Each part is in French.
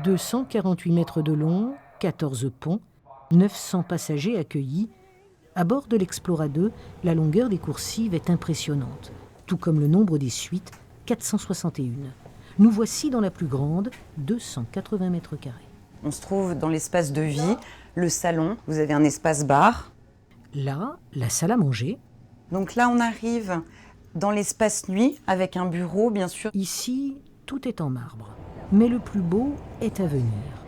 248 mètres de long, 14 ponts, 900 passagers accueillis. À bord de l'Explora 2, la longueur des coursives est impressionnante, tout comme le nombre des suites, 461. Nous voici dans la plus grande, 280 mètres carrés. On se trouve dans l'espace de vie, le salon, vous avez un espace bar. Là, la salle à manger. Donc là, on arrive dans l'espace nuit avec un bureau, bien sûr. Ici, tout est en marbre, mais le plus beau est à venir.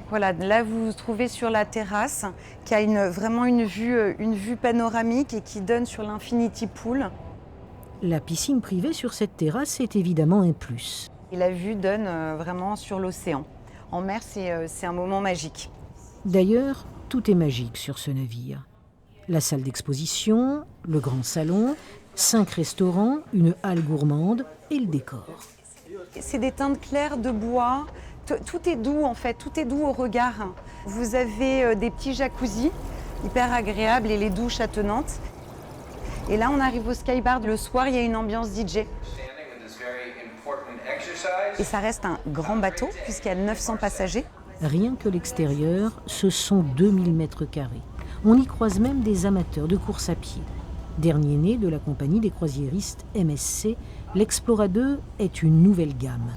Voilà, là vous vous trouvez sur la terrasse qui a vraiment une vue panoramique et qui donne sur l'Infinity Pool. La piscine privée sur cette terrasse est évidemment un plus. Et la vue donne vraiment sur l'océan. En mer, c'est un moment magique. D'ailleurs, tout est magique sur ce navire. La salle d'exposition, le grand salon, 5 restaurants, une halle gourmande et le décor. C'est des teintes claires de bois. Tout est doux en fait, tout est doux au regard. Vous avez des petits jacuzzis hyper agréables et les douches attenantes. Et là, on arrive au Skybar. Le soir, il y a une ambiance DJ. Et ça reste un grand bateau puisqu'il y a 900 passagers. Rien que l'extérieur, ce sont 2000 mètres carrés. On y croise même des amateurs de course à pied. Dernier né de la compagnie des croisiéristes MSC, l'Explora 2 est une nouvelle gamme.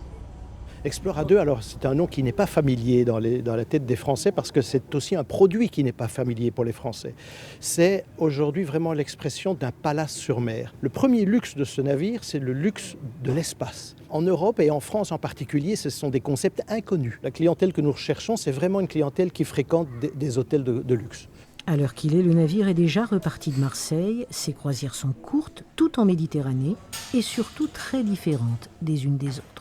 Explora 2, alors c'est un nom qui n'est pas familier dans la tête des Français parce que c'est aussi un produit qui n'est pas familier pour les Français. C'est aujourd'hui vraiment l'expression d'un palace sur mer. Le premier luxe de ce navire, c'est le luxe de l'espace. En Europe et en France en particulier, ce sont des concepts inconnus. La clientèle que nous recherchons, c'est vraiment une clientèle qui fréquente des hôtels de luxe. À l'heure qu'il est, le navire est déjà reparti de Marseille. Ses croisières sont courtes, tout en Méditerranée et surtout très différentes des unes des autres.